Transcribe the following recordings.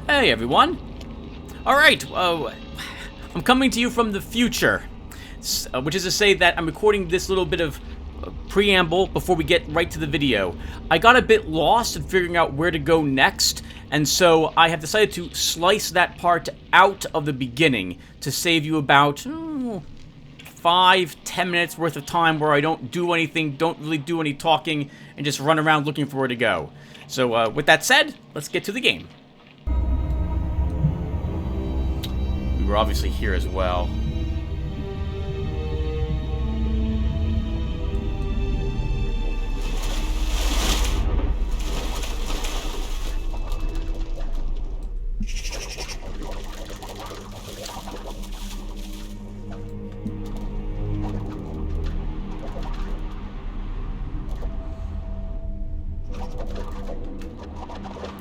Hey everyone! Alright, I'm coming to you from the future, which is to say that I'm recording this little bit of preamble before we get right to the video. I got a bit lost in figuring out where to go next, and so I have decided to slice that part out of the beginning to save you about 5-10 minutes worth of time where I don't do anything, don't really do any talking, and just run around looking for where to go. So with that said, let's get to the game. We were obviously here as well.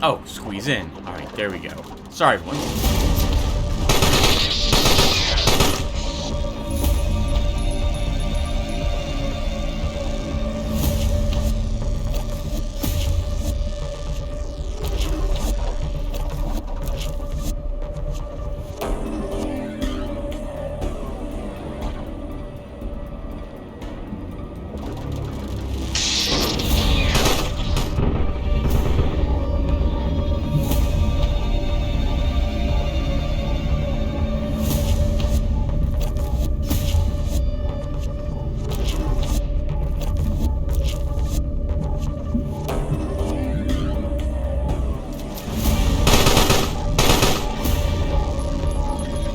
Oh, squeeze in. Alright, there we go. Sorry, everyone.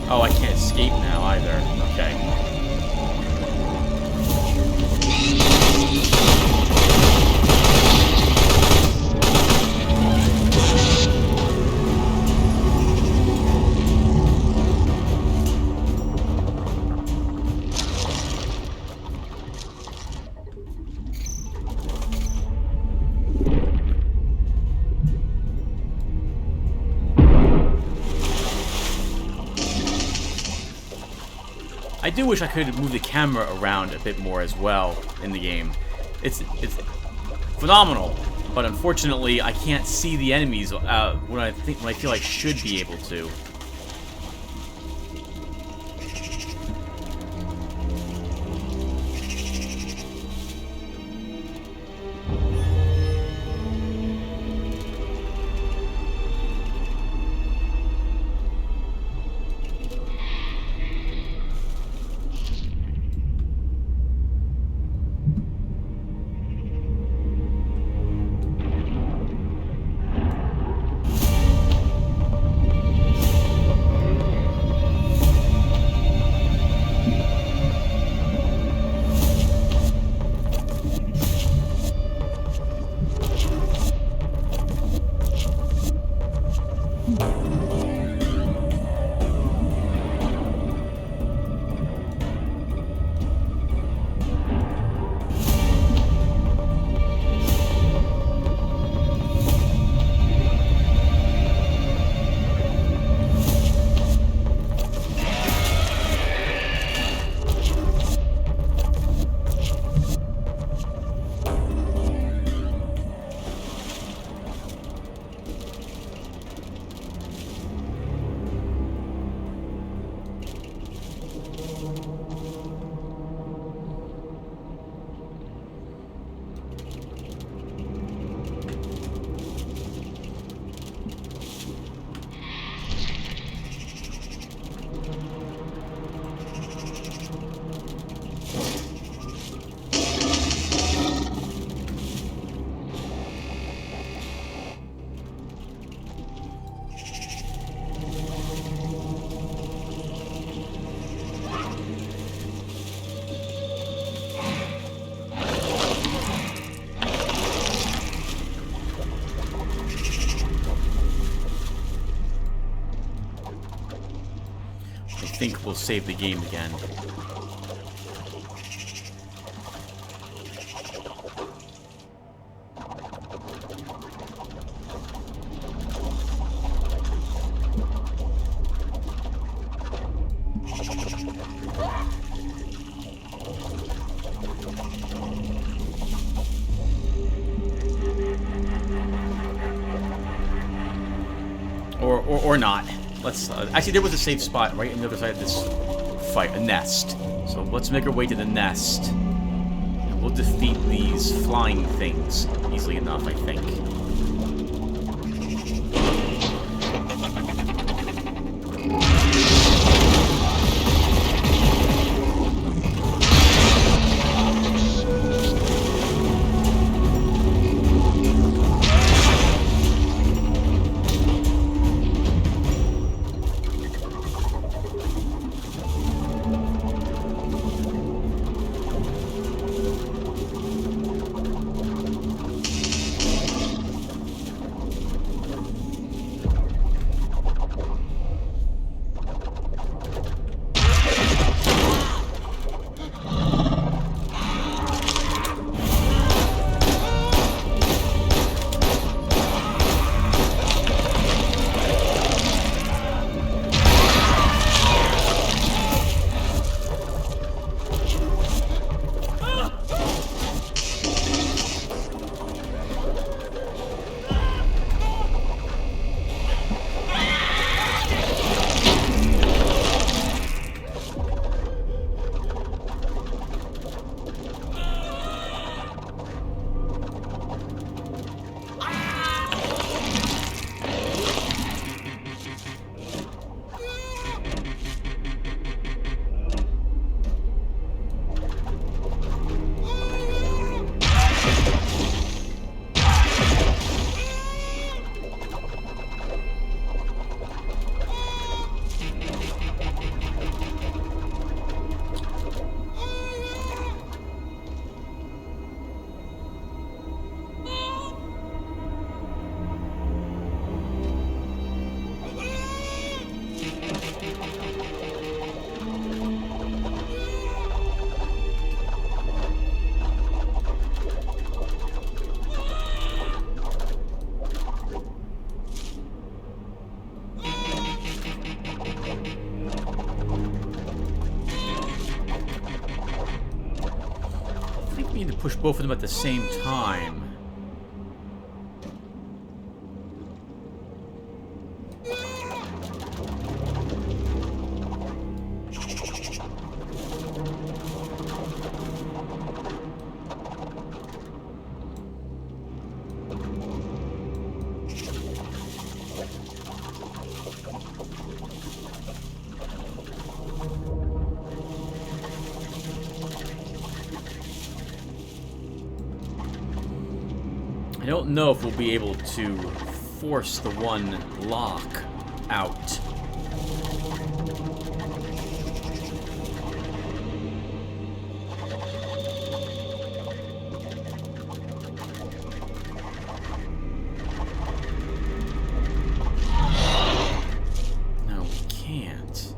Oh, I can't escape now either. Okay. I do wish I could move the camera around a bit more as well in the game. It's phenomenal, but unfortunately I can't see the enemies when I feel I should be able to. I think we'll save the game again. Or not. Let's... actually, there was a safe spot right on the other side of this fight. A nest. So let's make our way to the nest. And we'll defeat these flying things easily enough, I think. Push both of them at the same time. I don't know if we'll be able to force the one lock out. No, we can't.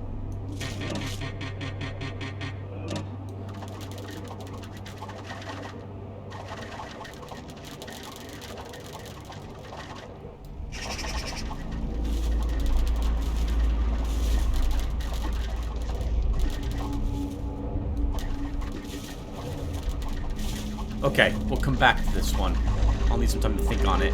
Okay, we'll come back to this one. I'll need some time to think on it.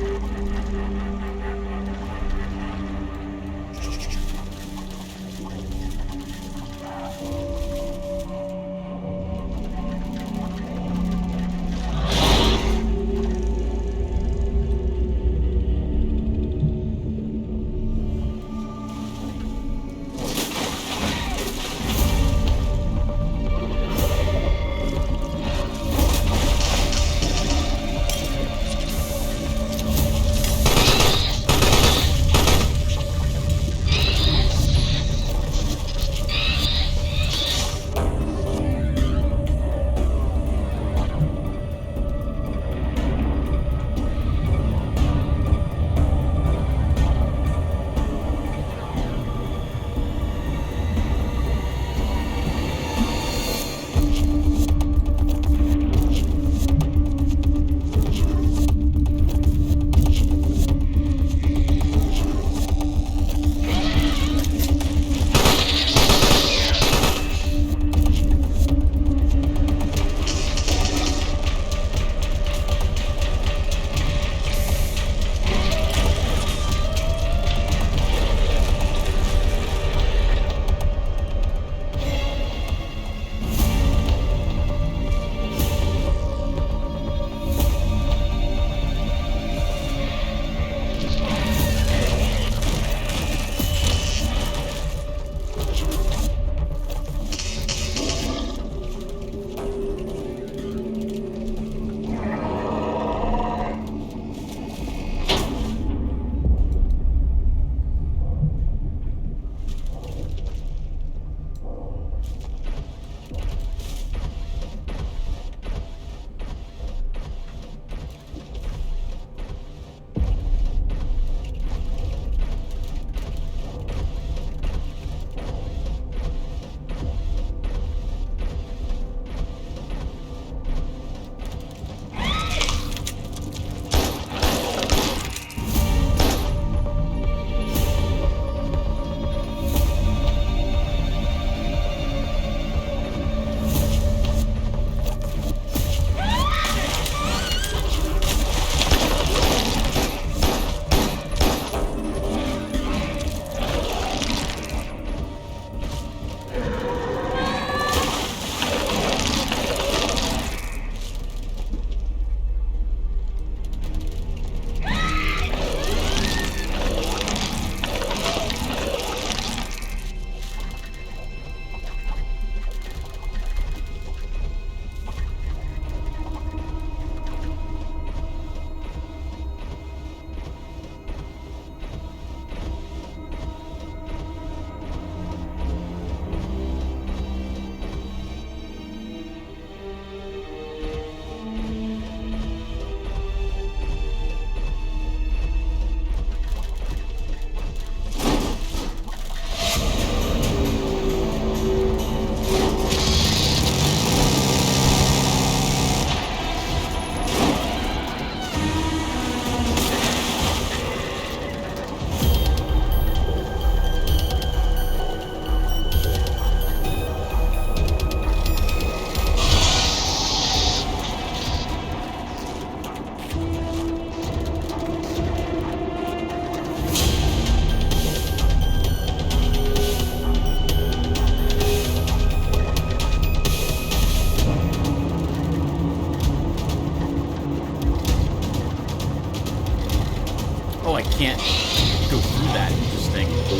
go through that. Interesting.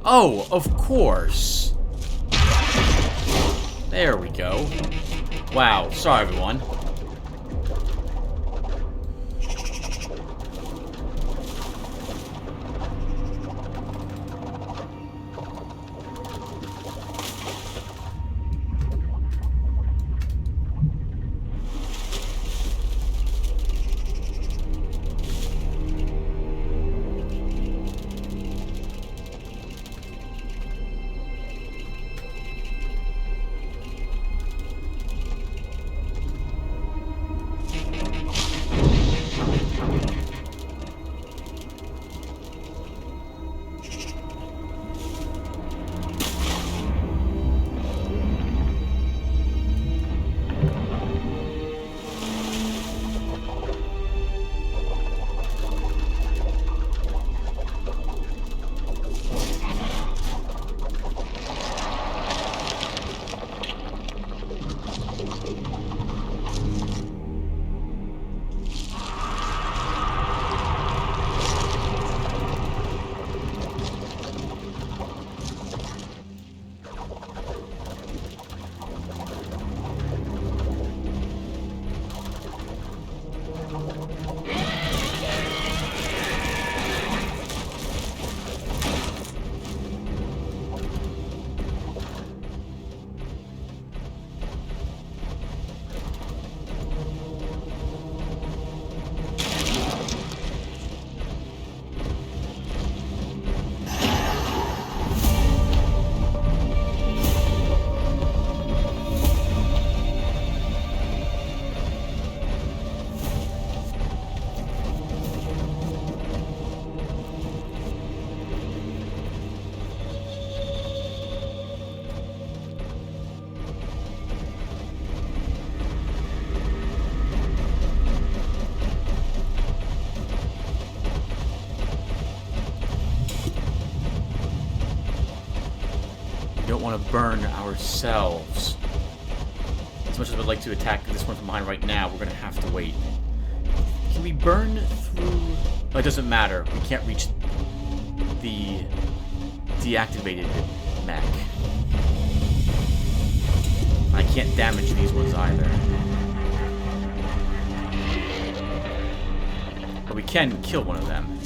Oh, of course. There we go. Wow, sorry everyone. don't want to burn ourselves. As much as I would like to attack this one from behind right now, we're going to have to wait. Can we burn through... Oh, it doesn't matter. We can't reach the deactivated mech. I can't damage these ones either. But we can kill one of them.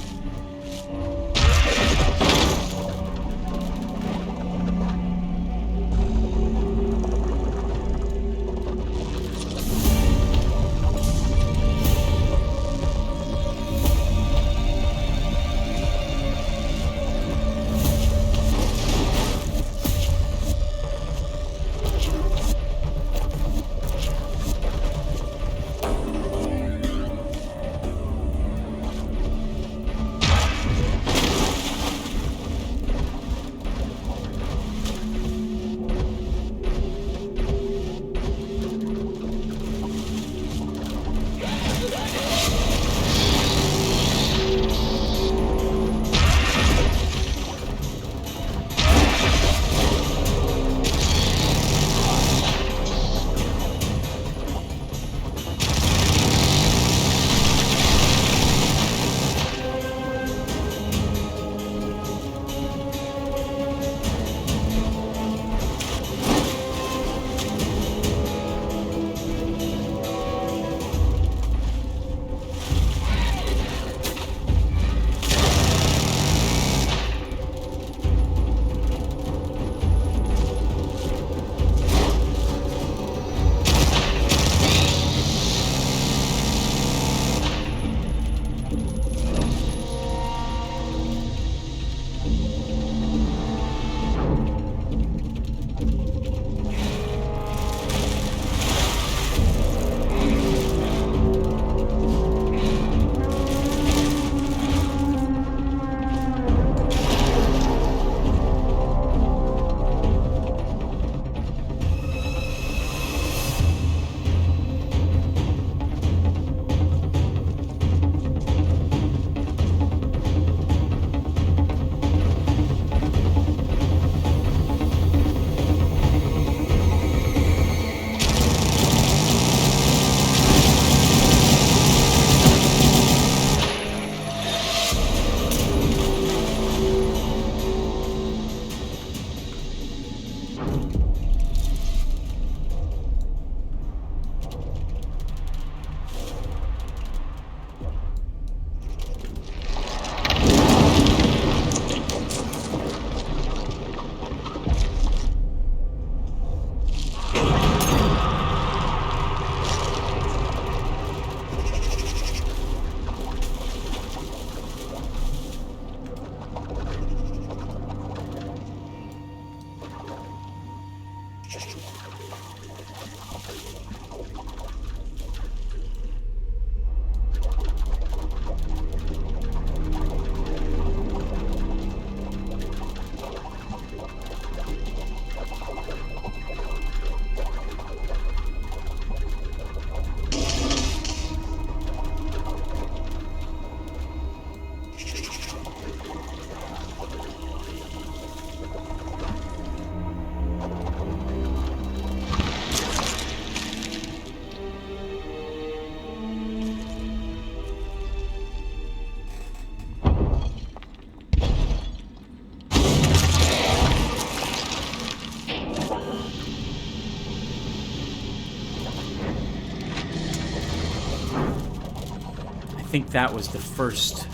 I think that was the first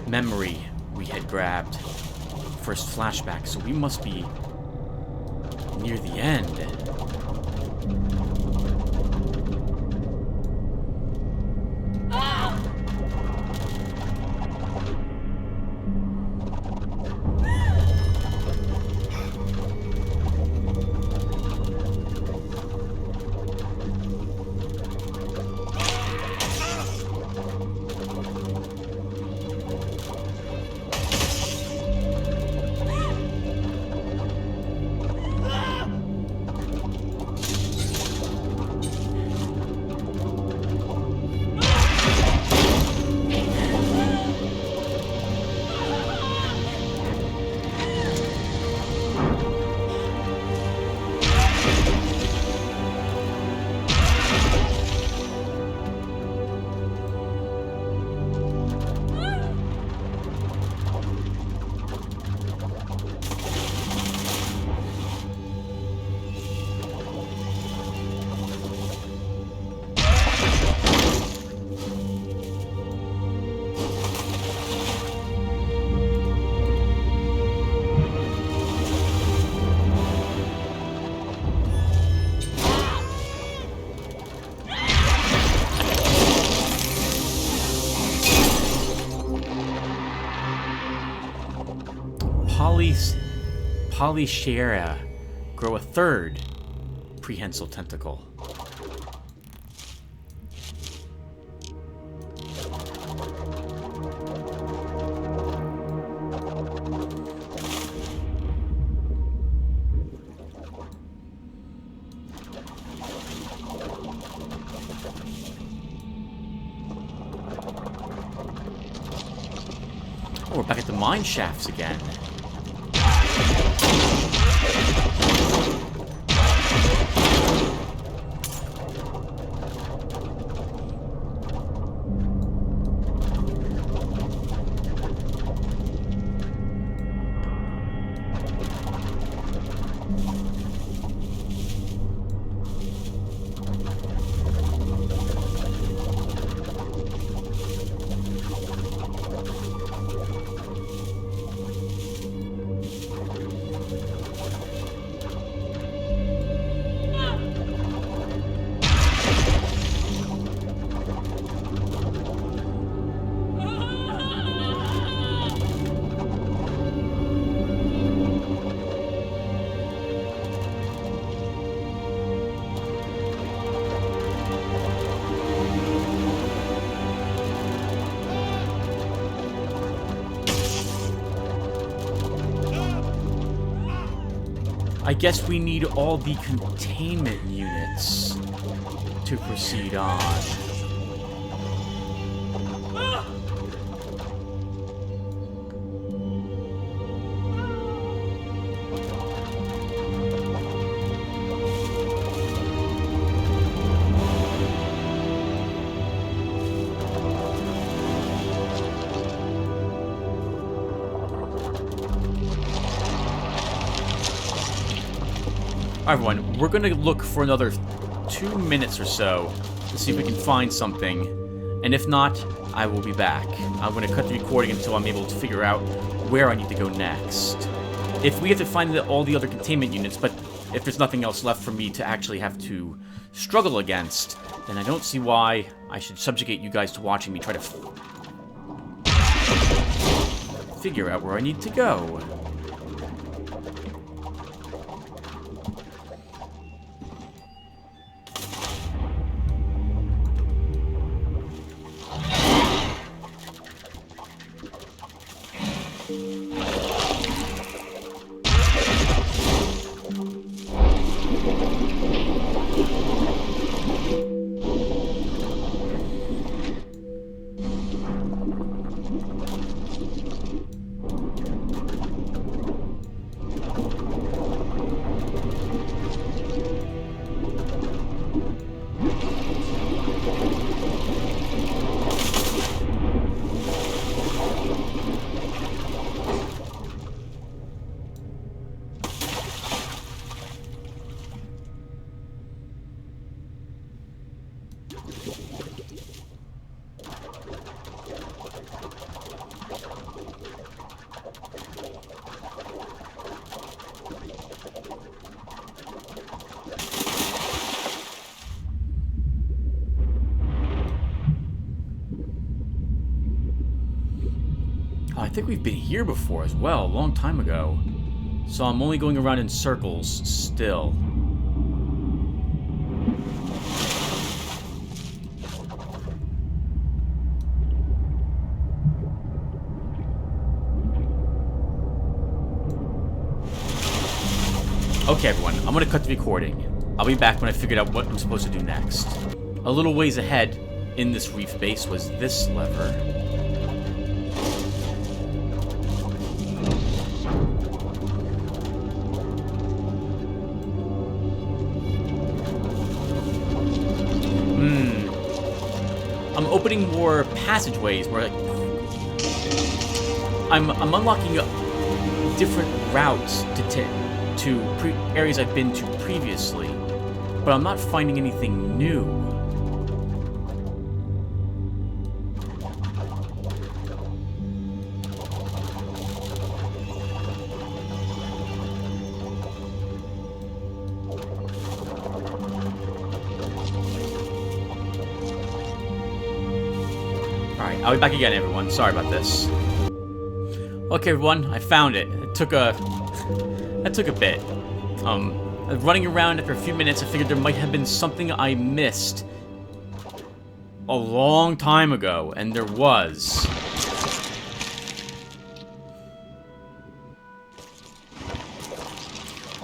memory we had grabbed. First flashback, so we must be near the end. Polychaera grow a third prehensile tentacle. Oh, we're back at the mine shafts again. I guess we need all the containment units to proceed on. Alright everyone, we're gonna look for another 2 minutes or so to see if we can find something, and if not, I will be back. I'm gonna cut the recording until I'm able to figure out where I need to go next. If we have to find all the other containment units, but if there's nothing else left for me to actually have to struggle against, then I don't see why I should subjugate you guys to watching me try to figure out where I need to go. I think we've been here before as well, a long time ago. So I'm only going around in circles still. Okay everyone, I'm gonna cut the recording. I'll be back when I figured out what I'm supposed to do next. A little ways ahead in this reef base was this lever. I'm opening more passageways where I'm unlocking different routes to areas I've been to previously, but I'm not finding anything new. Alright, I'll be back again, everyone. Sorry about this. Okay, everyone, I found it. That took a bit. Running around after a few minutes, I figured there might have been something I missed a long time ago, and there was.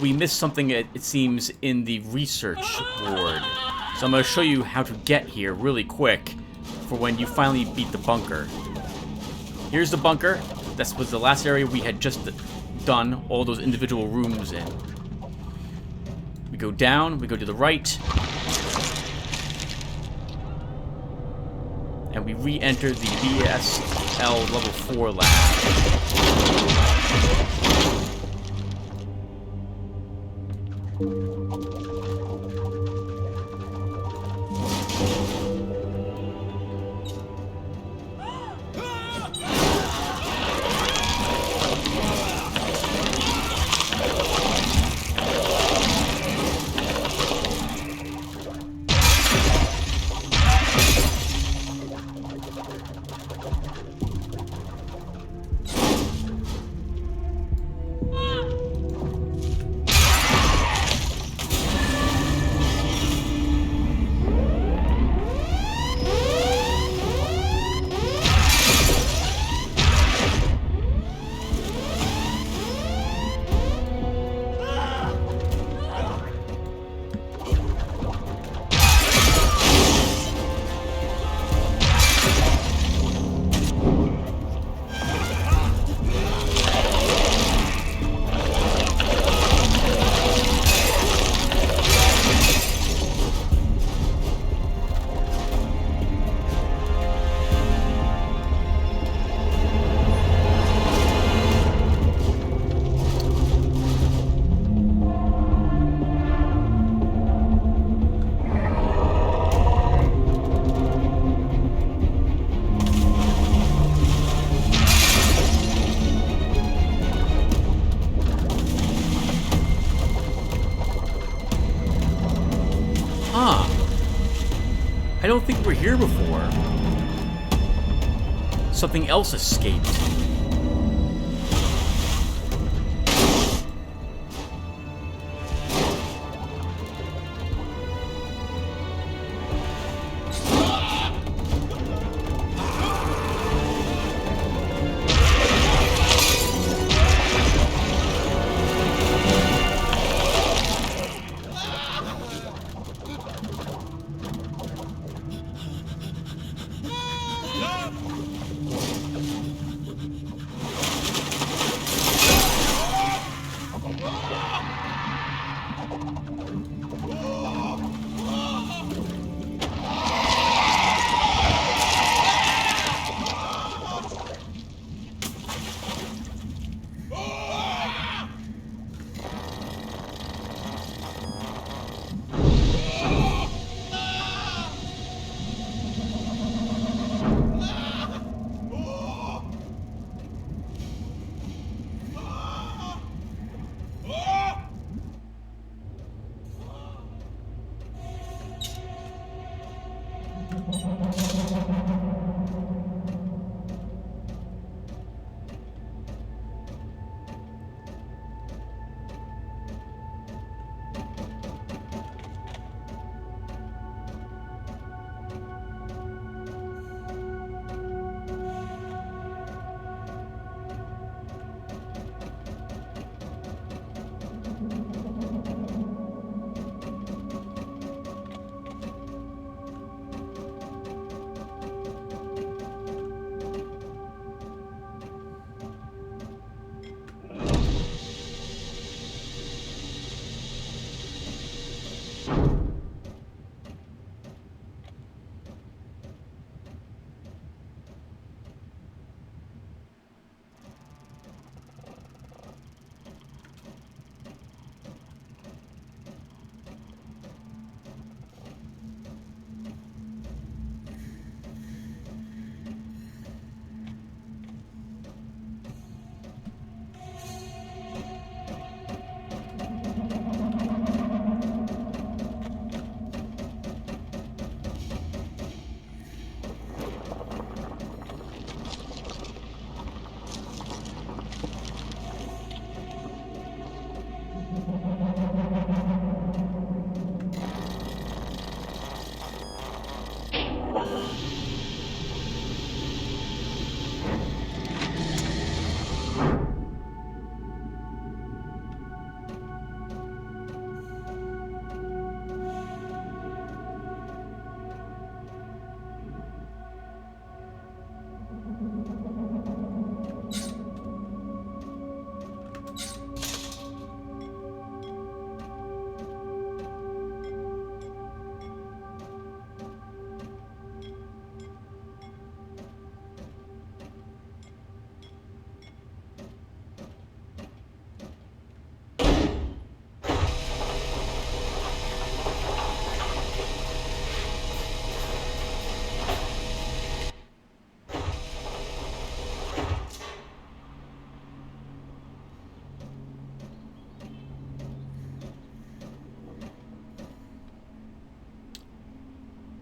We missed something, it seems, in the research board. So I'm going to show you how to get here really quick for when you finally beat the bunker. Here's the bunker. That was the last area we had just done all those individual rooms in. We go down, we go to the right, and we re-enter the BSL level 4 lab. I don't think we're here before. Something else escaped.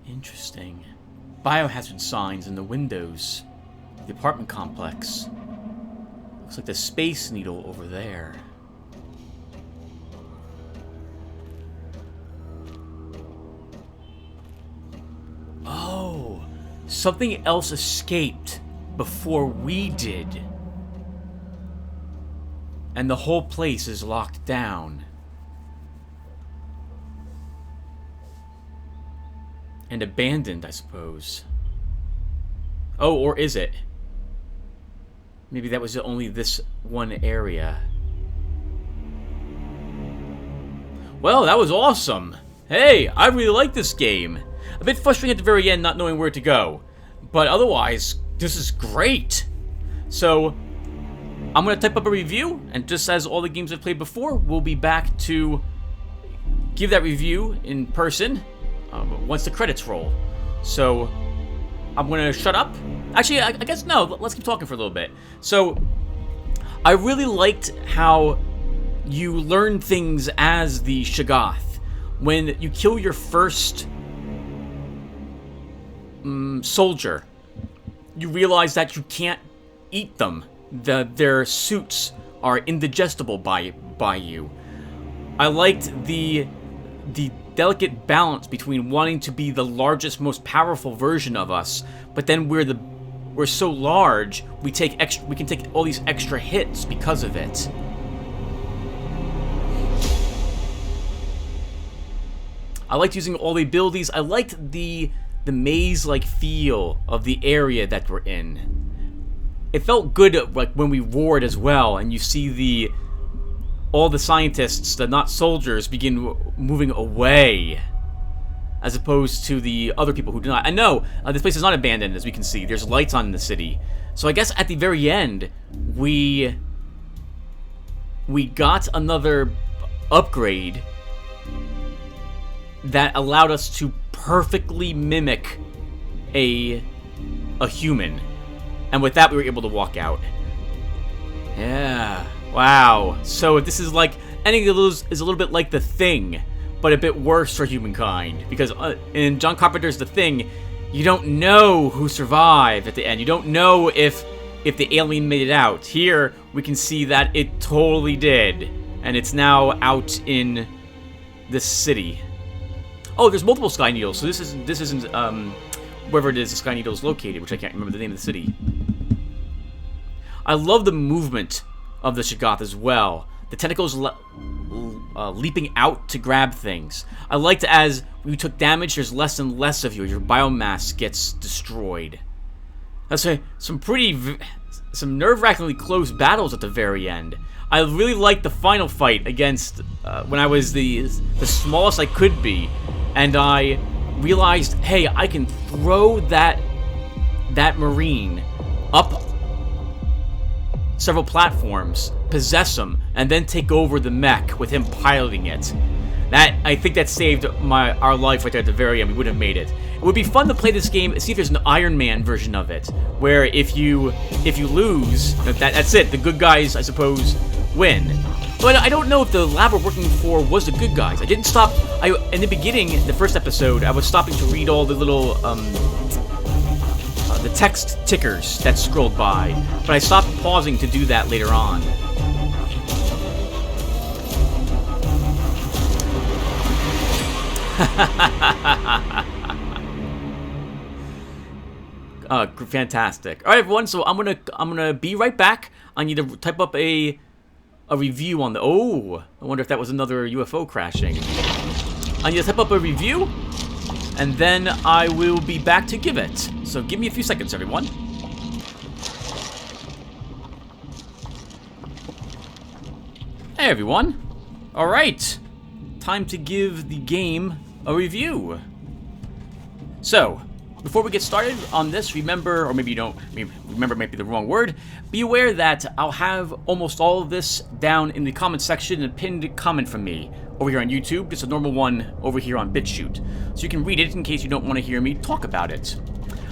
Interesting. Biohazard signs in the windows. The apartment complex. Looks like the Space Needle over there. Oh, something else escaped before we did. And the whole place is locked down. And abandoned, I suppose. Oh, or is it? Maybe that was only this one area. Well, that was awesome. Hey, I really like this game. A bit frustrating at the very end not knowing where to go. But otherwise, this is great. So, I'm going to type up a review. And just as all the games I've played before, we'll be back to give that review in person. Once the credits roll. So, I'm going to shut up. Actually, I guess no. Let's keep talking for a little bit. So, I really liked how you learn things as the Shoggoth. When you kill your first soldier, you realize that you can't eat them. Their suits are indigestible by you. I liked the delicate balance between wanting to be the largest, most powerful version of us, but then we're so large we can take all these extra hits because of it. I liked using all the abilities. I liked the maze-like feel of the area that we're in. It felt good, like when we roared as well, and you see all the scientists, the not soldiers, begin moving away, as opposed to the other people who do not. I know this place is not abandoned, as we can see. There's lights on in the city. So I guess at the very end, we got another upgrade that allowed us to perfectly mimic a human. And with that, we were able to walk out. Yeah. Wow. So this is like, ending is a little bit like The Thing, but a bit worse for humankind. Because in John Carpenter's The Thing, you don't know who survived at the end. You don't know if the alien made it out. Here, we can see that it totally did. And it's now out in this city. Oh, there's multiple Sky Needles, so this isn't wherever it is the Sky Needle is located, which I can't remember the name of the city. I love the movement of the Shoggoth as well. The tentacles leaping out to grab things. I liked as you took damage, there's less and less of you. Your biomass gets destroyed. That's some nerve-wrackingly close battles at the very end. I really liked the final fight against when I was the smallest I could be, and I realized, hey, I can throw that Marine up several platforms, possess him, and then take over the mech with him piloting it. I think that saved our life right there at the very end. We wouldn't have made it. It would be fun to play this game, see if there's an Iron Man version of it, where if you lose, that's it. The good guys, I suppose, win. But I don't know if the lab we're working for was the good guys. I didn't stop. In the beginning, the first episode, I was stopping to read all the little the text tickers that scrolled by, but I stopped pausing to do that later on. Fantastic. All right, everyone. So I'm gonna be right back. I need to type up a review on the. Oh, I wonder if that was another UFO crashing. I need to type up a review, and then I will be back to give it. So give me a few seconds, everyone. Hey, everyone. All right, time to give the game a review. So, before we get started on this, remember, or maybe you don't, remember might be the wrong word, be aware that I'll have almost all of this down in the comment section, a pinned comment from me over here on YouTube, just a normal one over here on BitChute. So you can read it in case you don't want to hear me talk about it.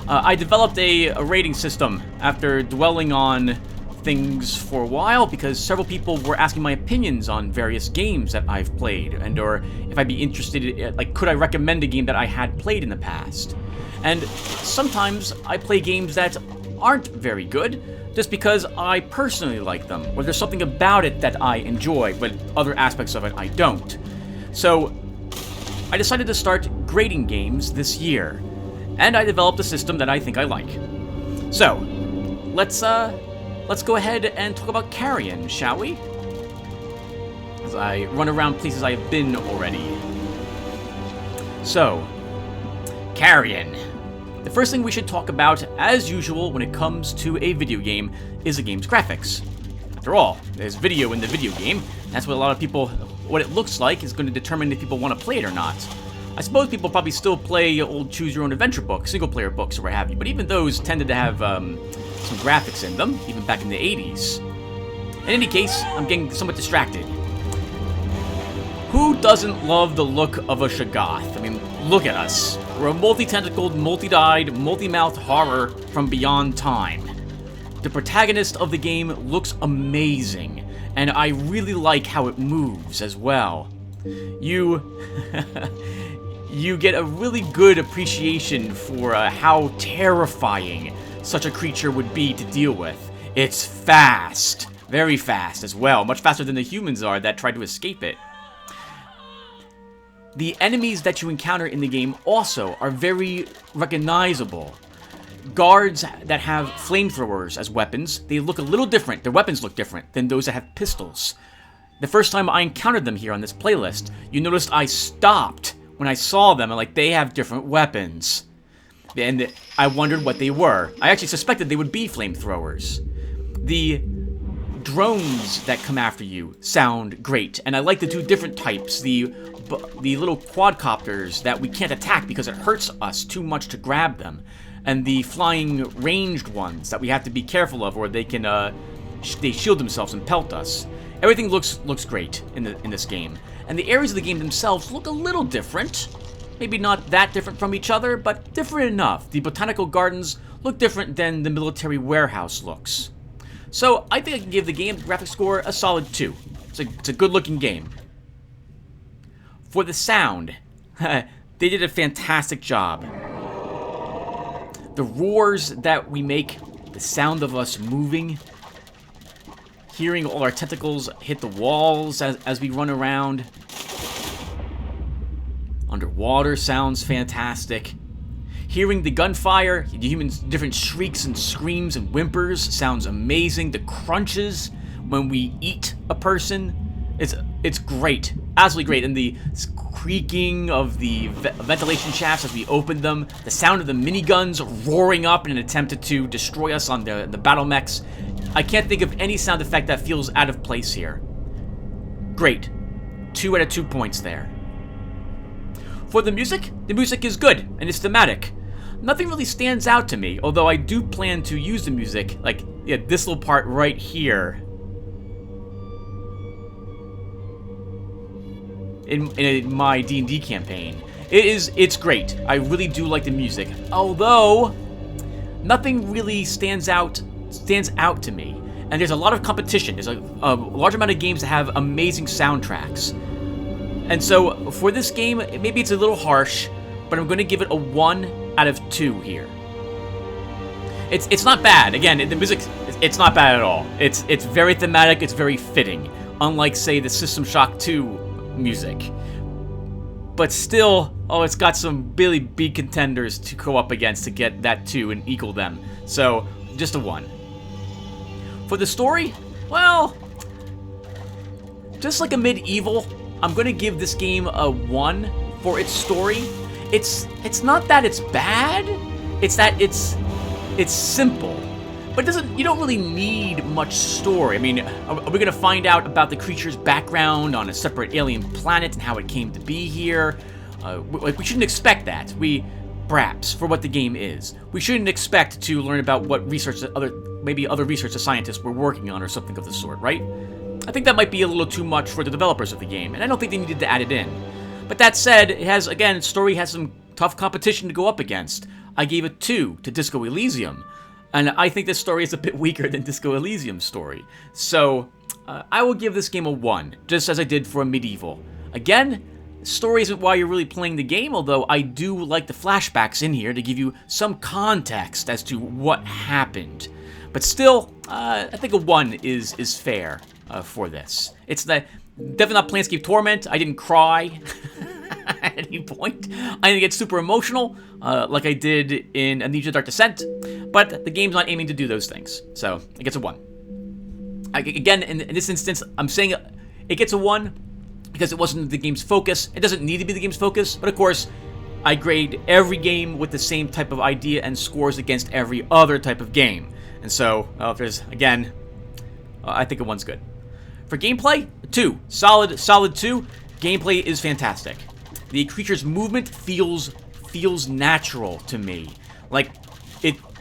I developed a rating system after dwelling on things for a while because several people were asking my opinions on various games that I've played, and or if I'd be interested, like could I recommend a game that I had played in the past. And sometimes I play games that aren't very good just because I personally like them, or there's something about it that I enjoy, but other aspects of it I don't. So I decided to start grading games this year, and I developed a system that I think I like. So let's go ahead and talk about Carrion, shall we? As I run around places I've been already. So, Carrion. The first thing we should talk about, as usual when it comes to a video game, is the game's graphics. After all, there's video in the video game. That's what a lot of people, what it looks like is going to determine if people want to play it or not. I suppose people probably still play old choose-your-own-adventure books, single-player books, or what have you, but even those tended to have some graphics in them, even back in the 80s. In any case, I'm getting somewhat distracted. Who doesn't love the look of a Shoggoth? I mean, look at us. We're a multi-tentacled, multi-dyed, multi-mouthed horror from beyond time. The protagonist of the game looks amazing, and I really like how it moves as well. You get a really good appreciation for how terrifying such a creature would be to deal with. It's fast, very fast as well, much faster than the humans are that try to escape it. The enemies that you encounter in the game also are very recognizable. Guards that have flamethrowers as weapons, they look a little different, their weapons look different than those that have pistols. The first time I encountered them here on this playlist, you noticed I stopped when I saw them and like, they have different weapons. And I wondered what they were. I actually suspected they would be flamethrowers. The drones that come after you sound great, and I like the two different types. The little quadcopters that we can't attack because it hurts us too much to grab them, and the flying ranged ones that we have to be careful of, or they can they shield themselves and pelt us. Everything looks great in this game, and the areas of the game themselves look a little different. Maybe not that different from each other, but different enough. The botanical gardens look different than the military warehouse looks. So I think I can give the game graphics score a solid 2. It's a good-looking game. For the sound, they did a fantastic job. The roars that we make, the sound of us moving, hearing all our tentacles hit the walls as we run around. Underwater sounds fantastic. Hearing the gunfire, the humans' different shrieks and screams and whimpers sounds amazing. The crunches when we eat a person, it's great, absolutely great. And the creaking of the ventilation shafts as we open them, the sound of the miniguns roaring up in an attempt to destroy us on the battle mechs. I can't think of any sound effect that feels out of place here. Great. 2 out of 2 points there. For the music is good, and it's thematic. Nothing really stands out to me, although I do plan to use the music, like this little part right here, in my D&D campaign. It's great. I really do like the music, although nothing really stands out to me. And there's a lot of competition. There's a large amount of games that have amazing soundtracks. And so, for this game, maybe it's a little harsh, but I'm going to give it a 1 out of 2 here. It's not bad. Again, the music, it's not bad at all. It's very thematic, it's very fitting, unlike, say, the System Shock 2 music. But still, oh, it's got some really big contenders to go up against to get that 2 and equal them. So, just a 1. For the story, well, just like a medieval, I'm gonna give this game a 1 for its story. It's not that it's bad, it's that it's simple. But you don't really need much story. I mean, are we gonna find out about the creature's background on a separate alien planet and how it came to be here? We shouldn't expect that. Perhaps, for what the game is. We shouldn't expect to learn about what other research the scientists were working on or something of the sort, right? I think that might be a little too much for the developers of the game, and I don't think they needed to add it in. But that said, story has some tough competition to go up against. I gave it 2 to Disco Elysium, and I think this story is a bit weaker than Disco Elysium's story. So, I will give this game a 1, just as I did for a medieval. Again, story isn't why you're really playing the game, although I do like the flashbacks in here to give you some context as to what happened. But still, I think a 1 is fair for this. It's definitely not Planescape Torment. I didn't cry at any point. I didn't get super emotional like I did in Amnesia Dark Descent, but the game's not aiming to do those things, so it gets a 1. Again, in this instance, I'm saying it gets a 1 because it wasn't the game's focus. It doesn't need to be the game's focus, but of course, I grade every game with the same type of idea and scores against every other type of game. And so, if there's, again, I think a 1's good. For gameplay, 2. Solid 2. Gameplay is fantastic. The creature's movement feels natural to me. Like,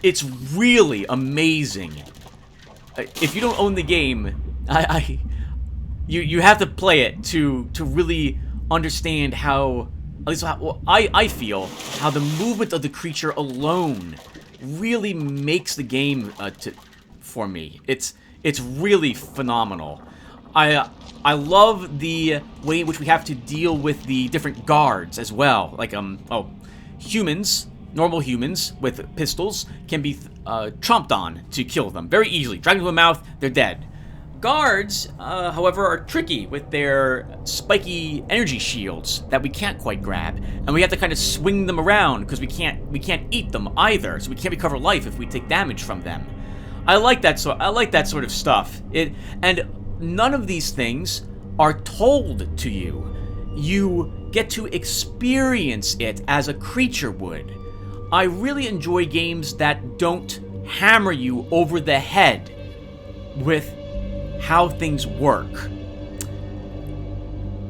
it's really amazing. If you don't own the game, you have to play it to really understand how, at least how I feel, how the movement of the creature alone really makes the game for me. It's really phenomenal. I love the way in which we have to deal with the different guards as well. Like humans, normal humans with pistols can be chomped on to kill them very easily. Drag them to the mouth, they're dead. Guards, however, are tricky with their spiky energy shields that we can't quite grab, and we have to kind of swing them around because we can't eat them either, so we can't recover life if we take damage from them. I like that sort of stuff. And none of these things are told to you. You get to experience it as a creature would. I really enjoy games that don't hammer you over the head with how things work.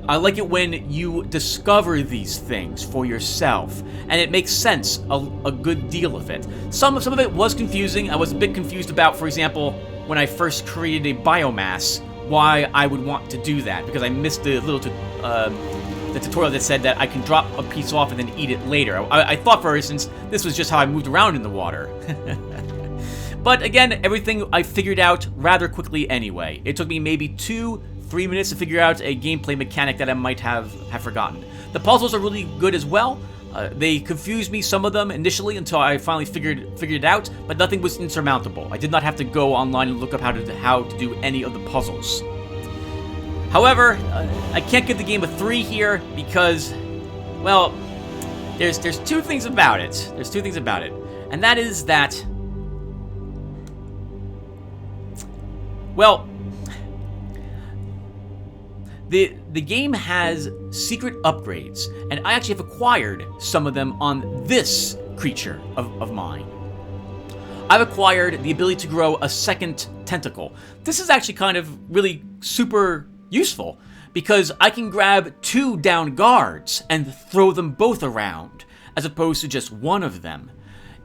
I like it when you discover these things for yourself, and it makes sense, a good deal of it. Some of it was confusing. I was a bit confused about, for example, when I first created a biomass, why I would want to do that, because I missed the little the tutorial that said that I can drop a piece off and then eat it later. I thought, for instance, this was just how I moved around in the water. But again, everything I figured out rather quickly anyway. It took me maybe 2-3 minutes to figure out a gameplay mechanic that I might have forgotten. The puzzles are really good as well. They confused me, some of them, initially, until I finally figured it out, but nothing was insurmountable. I did not have to go online and look up how to do any of the puzzles. However, I can't give the game a 3 here because, well, there's 2 things about it. There's 2 things about it. And that is that, well, the game has secret upgrades, and I actually have acquired some of them on this creature of mine. I've acquired the ability to grow a second tentacle. This is actually kind of really super useful, because I can grab 2 down guards and throw them both around, as opposed to just one of them.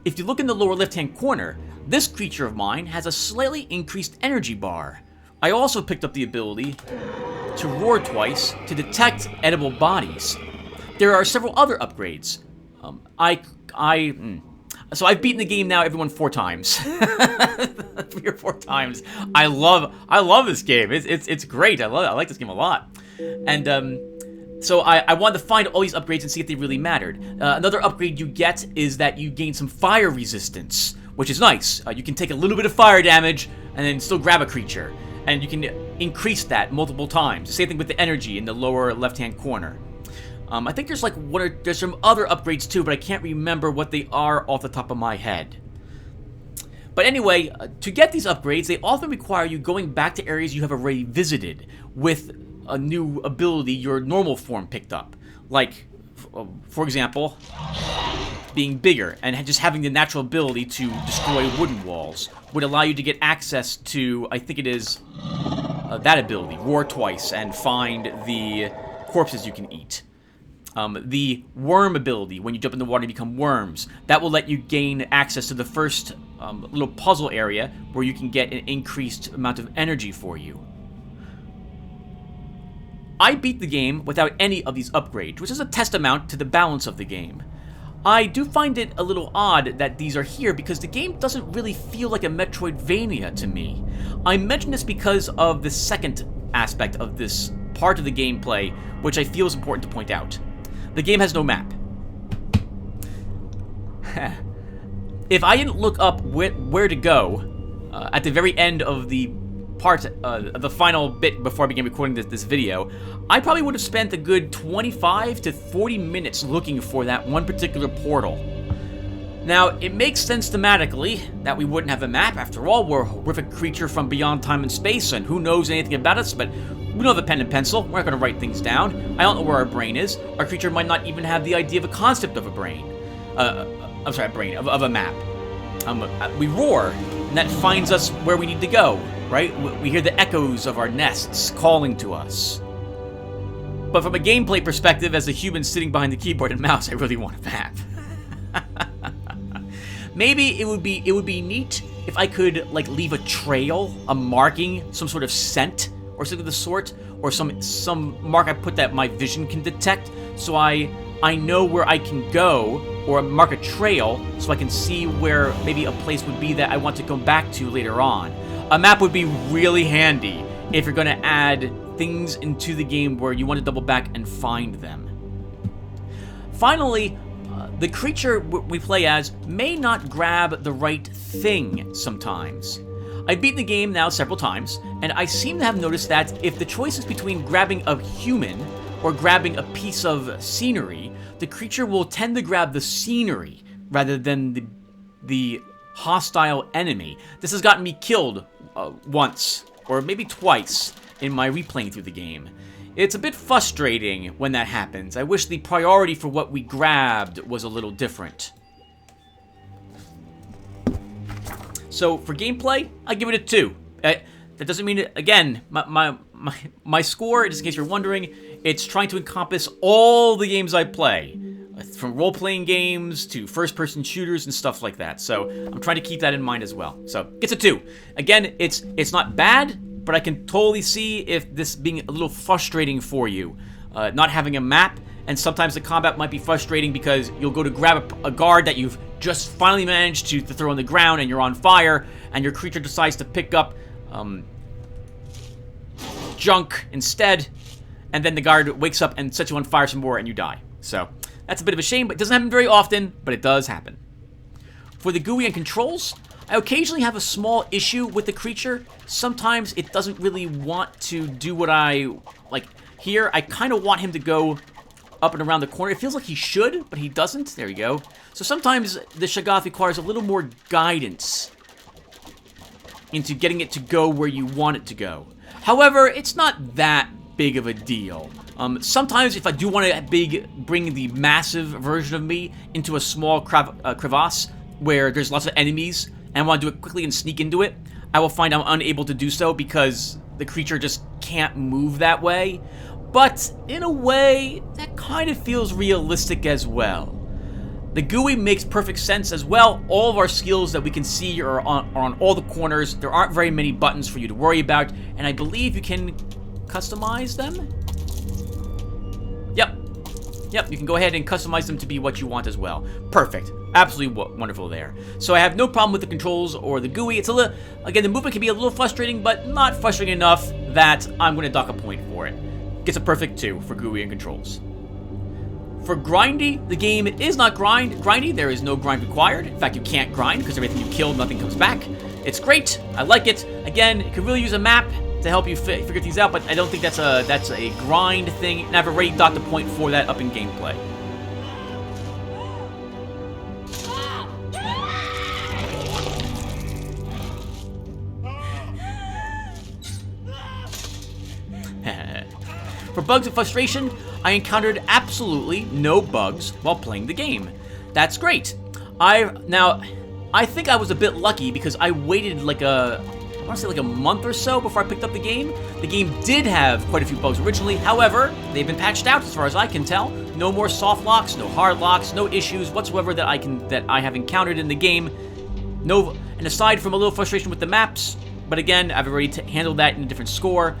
If you look in the lower left-hand corner, this creature of mine has a slightly increased energy bar. I also picked up the ability to roar twice to detect edible bodies. There are several other upgrades. So I've beaten the game now, everyone, 4 times. 3 or 4 times. I love this game. It's great. I like this game a lot. And so I wanted to find all these upgrades and see if they really mattered. Another upgrade you get is that you gain some fire resistance, which is nice. You can take a little bit of fire damage and then still grab a creature. And you can increase that multiple times. Same thing with the energy in the lower left-hand corner. I think there's like there's some other upgrades too, but I can't remember what they are off the top of my head. But anyway, to get these upgrades, they often require you going back to areas you have already visited with a new ability your normal form picked up. Like, for example, being bigger and just having the natural ability to destroy wooden walls would allow you to get access to, I think it is, that ability, roar twice and find the corpses you can eat. The worm ability, when you jump in the water and become worms, that will let you gain access to the first little puzzle area where you can get an increased amount of energy for you. I beat the game without any of these upgrades, which is a testament to the balance of the game. I do find it a little odd that these are here because the game doesn't really feel like a Metroidvania to me. I mention this because of the second aspect of this part of the gameplay, which I feel is important to point out. The game has no map. If I didn't look up where to go at the very end of the part, the final bit before I began recording this video, I probably would have spent a good 25 to 40 minutes looking for that one particular portal. Now, it makes sense thematically that we wouldn't have a map. After all, we're a horrific creature from beyond time and space, and who knows anything about us, but we don't have a pen and pencil. We're not going to write things down. I don't know where our brain is. Our creature might not even have the idea of a concept of a brain. I'm sorry, a brain, of a map. We roar, and that finds us where we need to go, right? We hear the echoes of our nests calling to us. But from a gameplay perspective, as a human sitting behind the keyboard and mouse, I really want a map. Maybe it would be neat if I could like leave a trail, a marking, some sort of scent or something of the sort, or some mark I put that my vision can detect, so I know where I can go, or mark a trail so I can see where maybe a place would be that I want to go back to later on. A map would be really handy if you're going to add things into the game where you want to double back and find them. Finally, the creature we play as may not grab the right thing sometimes. I've beaten the game now several times, and I seem to have noticed that if the choice is between grabbing a human or grabbing a piece of scenery, the creature will tend to grab the scenery rather than the hostile enemy. This has gotten me killed once, or maybe twice, in my replaying through the game. It's a bit frustrating when that happens. I wish the priority for what we grabbed was a little different. So for gameplay, I give it a 2. That doesn't mean, again, my score, just in case you're wondering, it's trying to encompass all the games I play, from role-playing games to first-person shooters and stuff like that. So I'm trying to keep that in mind as well. So it's a 2. Again, it's not bad, but I can totally see if this being a little frustrating for you, not having a map, and sometimes the combat might be frustrating because you'll go to grab a guard that you've just finally managed to throw on the ground and you're on fire, and your creature decides to pick up junk instead, and then the guard wakes up and sets you on fire some more and you die. So that's a bit of a shame, but it doesn't happen very often, but it does happen. For the GUI and controls, I occasionally have a small issue with the creature. Sometimes it doesn't really want to do what I like. Here, I kind of want him to go up and around the corner. It feels like he should, but he doesn't. There you go. So sometimes the Shoggoth requires a little more guidance into getting it to go where you want it to go. However, it's not that big of a deal. Sometimes if I do want to bring the massive version of me into a small crevasse where there's lots of enemies and I want to do it quickly and sneak into it, I will find I'm unable to do so because the creature just can't move that way. But in a way, that kind of feels realistic as well. The GUI makes perfect sense as well. All of our skills that we can see are on all the corners. There aren't very many buttons for you to worry about, and I believe you can customize them? Yep, you can go ahead and customize them to be what you want as well. Perfect. Absolutely wonderful there. So I have no problem with the controls or the GUI. It's a little, again, the movement can be a little frustrating, but not frustrating enough that I'm going to dock a point for it. Gets a perfect 2 for GUI and controls. For grindy, the game is not grindy. There is no grind required. In fact, you can't grind because everything you kill, nothing comes back. It's great. I like it. Again, it could really use a map. to help you figure things out, but I don't think that's a grind thing, and I've already docked the point for that up in gameplay. For bugs and frustration, I encountered absolutely no bugs while playing the game. That's great. Now, I think I was a bit lucky because I waited like I want to say like a month or so before I picked up the game. The game did have quite a few bugs originally. However, they've been patched out as far as I can tell. No more soft locks, no hard locks, no issues whatsoever that I have encountered in the game. No, and aside from a little frustration with the maps, but again, I've already handled that in a different score.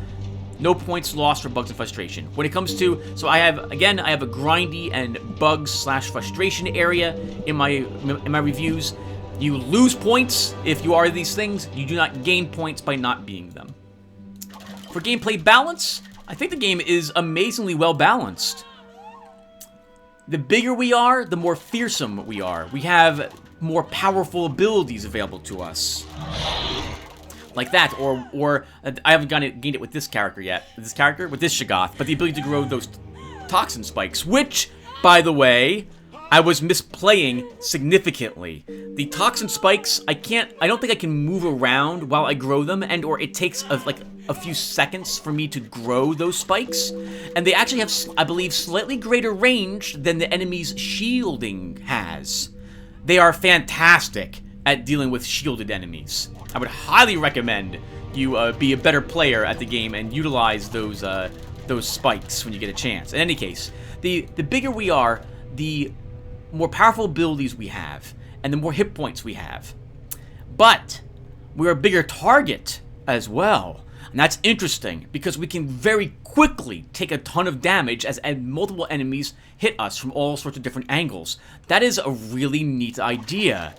No points lost for bugs and frustration. When it comes to, so I have a grindy and bugs/frustration area in my reviews. You lose points if you are these things. You do not gain points by not being them. For gameplay balance, I think the game is amazingly well balanced. The bigger we are, the more fearsome we are. We have more powerful abilities available to us. Like that, or I haven't gained it with this character yet. With this Shoggoth, but the ability to grow those toxin spikes, which, by the way, I was misplaying significantly. The toxin spikes, I don't think I can move around while I grow them, or it takes like a few seconds for me to grow those spikes. And they actually have, I believe, slightly greater range than the enemy's shielding has. They are fantastic at dealing with shielded enemies. I would highly recommend you be a better player at the game and utilize those spikes when you get a chance. In any case, the bigger we are, the more powerful abilities we have, and the more hit points we have. But we're a bigger target as well. And that's interesting, because we can very quickly take a ton of damage as multiple enemies hit us from all sorts of different angles. That is a really neat idea.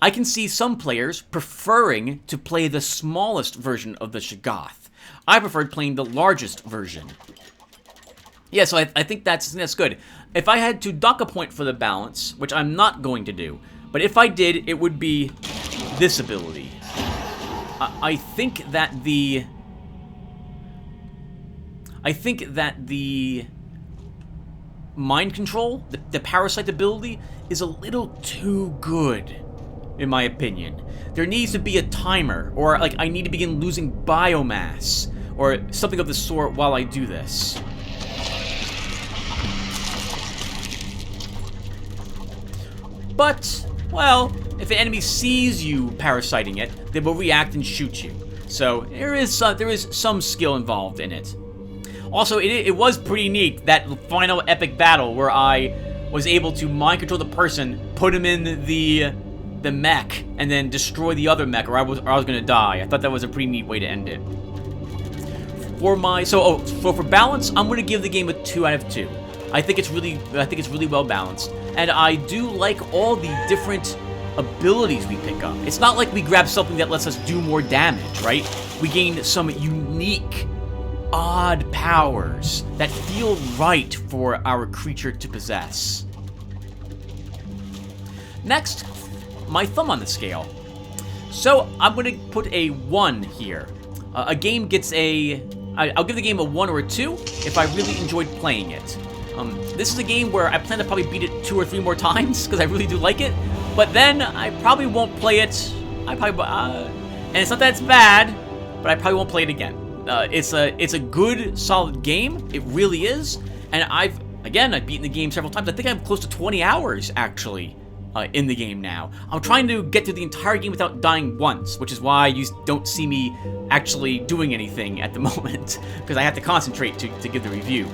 I can see some players preferring to play the smallest version of the Shoggoth. I preferred playing the largest version. Yeah, so I think that's good. If I had to dock a point for the balance, which I'm not going to do, but if I did, it would be this ability. I think that the mind control, the parasite ability, is a little too good, in my opinion. There needs to be a timer, or like I need to begin losing biomass, or something of the sort while I do this. But, well, if an enemy sees you parasiting it, they will react and shoot you. So there is some skill involved in it. Also, it was pretty neat, that final epic battle where I was able to mind control the person, put him in the mech, and then destroy the other mech, or I was gonna die. I thought that was a pretty neat way to end it. So for balance, I'm gonna give the game a 2 out of 2. I think it's really well balanced, and I do like all the different abilities we pick up. It's not like we grab something that lets us do more damage, right? We gain some unique, odd powers that feel right for our creature to possess. Next, my thumb on the scale. So I'm going to put a 1 here. A game gets I'll give the game a 1 or a 2 if I really enjoyed playing it. This is a game where I plan to probably beat it 2 or 3 more times because I really do like it. But then I probably won't play it. And it's not that it's bad, but I probably won't play it again. It's a good, solid game. It really is. And I've beaten the game several times. I think I'm close to 20 hours actually in the game now. I'm trying to get through the entire game without dying once, which is why you don't see me actually doing anything at the moment, because I have to concentrate to give the review.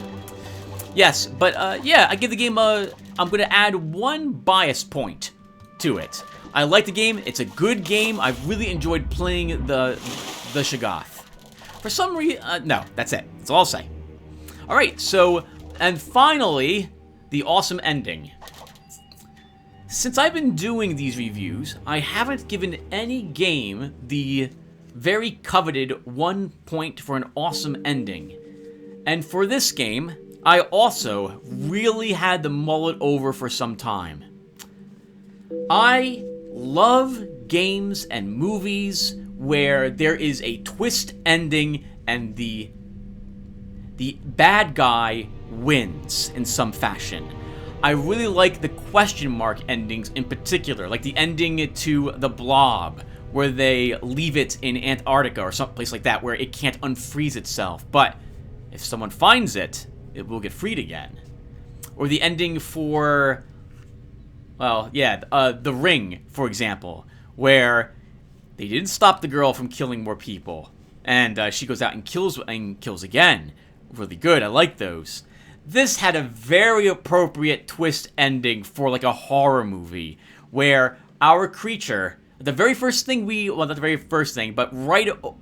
Yes, but yeah, I give the game I'm going to add 1 bias point to it. I like the game. It's a good game. I've really enjoyed playing the Shoggoth. For some reason, no, that's it. That's all I'll say. All right, so, and finally, the awesome ending. Since I've been doing these reviews, I haven't given any game the very coveted 1 point for an awesome ending. And for this game, I also really had to mull it over for some time. I love games and movies where there is a twist ending and the bad guy wins in some fashion. I really like the question mark endings in particular, like the ending to The Blob, where they leave it in Antarctica or someplace like that where it can't unfreeze itself. But if someone finds it, it will get freed again. Or the ending for, well, yeah, The Ring, for example, where they didn't stop the girl from killing more people, and she goes out and kills again. Really good. I like those. This had a very appropriate twist ending for like a horror movie, where our creature, the very first thing well, not the very first thing, but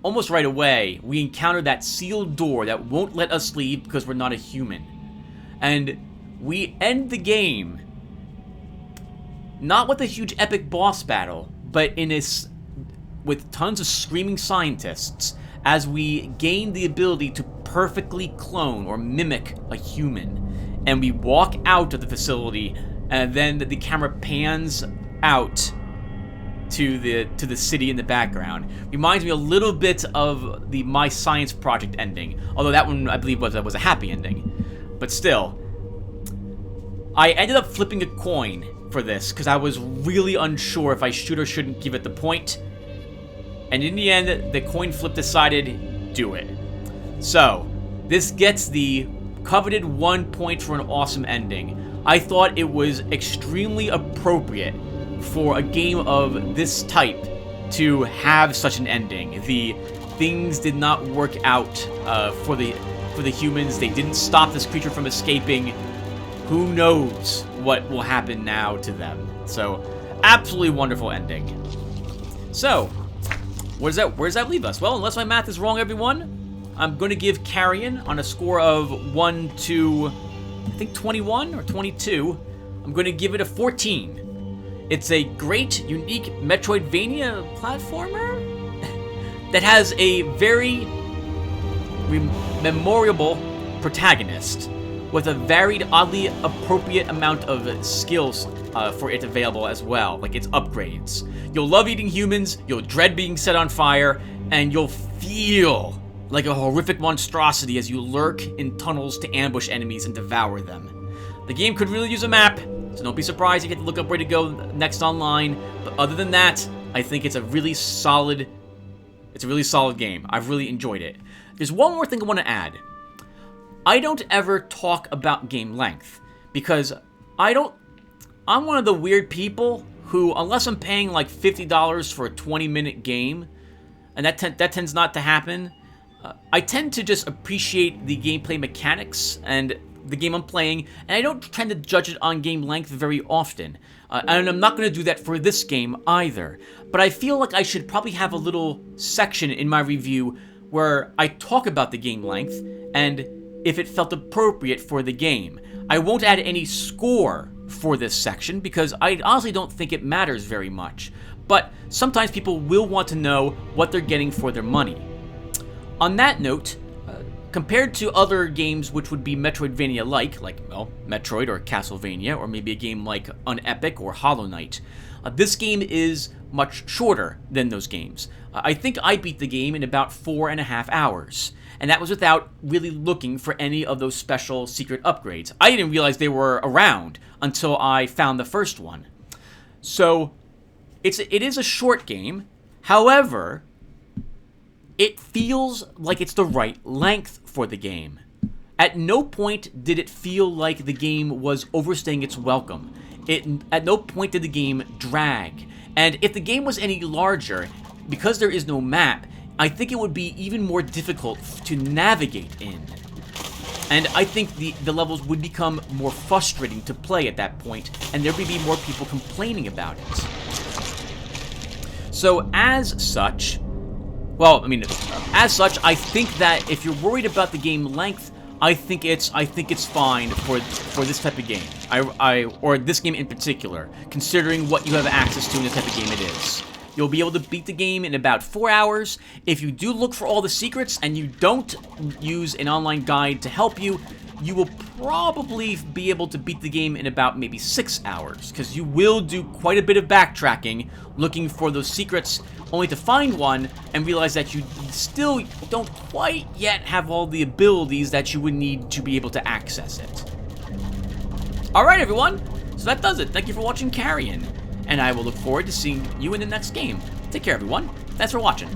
almost right away, we encounter that sealed door that won't let us leave because we're not a human. And we end the game not with a huge epic boss battle, but with tons of screaming scientists, as we gain the ability to perfectly clone or mimic a human. And we walk out of the facility, and then the camera pans out to the city in the background. Reminds me a little bit of the My Science Project ending, although that one I believe was a happy ending. But still, I ended up flipping a coin for this because I was really unsure if I should or shouldn't give it the point. And in the end, the coin flip decided, do it. So, this gets the coveted 1 point for an awesome ending. I thought it was extremely appropriate for a game of this type to have such an ending. The things did not work out for the humans. They didn't stop this creature from escaping. Who knows what will happen now to them? So, absolutely wonderful ending. So, where does that leave us? Well, unless my math is wrong, everyone, I'm going to give Carrion on a score of 1 to, I think, 21 or 22. I'm going to give it a 14. It's a great, unique Metroidvania platformer that has a very memorable protagonist with a varied, oddly appropriate amount of skills for it available as well, like its upgrades. You'll love eating humans, you'll dread being set on fire, and you'll feel like a horrific monstrosity as you lurk in tunnels to ambush enemies and devour them. The game could really use a map, so don't be surprised if you get to look up where to go next online. But other than that, I think it's a really solid game. I've really enjoyed it. There's one more thing I want to add. I don't ever talk about game length because I'm one of the weird people who, unless I'm paying like $50 for a 20-minute game, and that tends not to happen, I tend to just appreciate the gameplay mechanics and the game I'm playing, and I don't tend to judge it on game length very often. And I'm not going to do that for this game either. But I feel like I should probably have a little section in my review where I talk about the game length and if it felt appropriate for the game. I won't add any score for this section because I honestly don't think it matters very much. But sometimes people will want to know what they're getting for their money. On that note, compared to other games which would be Metroidvania-like, well, Metroid or Castlevania, or maybe a game like Unepic or Hollow Knight, this game is much shorter than those games. I think I beat the game in about 4.5 hours, and that was without really looking for any of those special secret upgrades. I didn't realize they were around until I found the first one. So, it is a short game. However, it feels like it's the right length for the game. At no point did it feel like the game was overstaying its welcome. At no point did the game drag. And if the game was any larger, because there is no map, I think it would be even more difficult to navigate in. And I think the levels would become more frustrating to play at that point, and there would be more people complaining about it. So as such, I think that if you're worried about the game length, I think it's fine for this type of game. Or this game in particular, considering what you have access to in the type of game it is. You'll be able to beat the game in about 4 hours. If you do look for all the secrets and you don't use an online guide to help you, you will probably be able to beat the game in about maybe 6 hours, because you will do quite a bit of backtracking, looking for those secrets, only to find one and realize that you still don't quite yet have all the abilities that you would need to be able to access it. Alright everyone, so that does it. Thank you for watching Carrion, and I will look forward to seeing you in the next game. Take care everyone. Thanks for watching.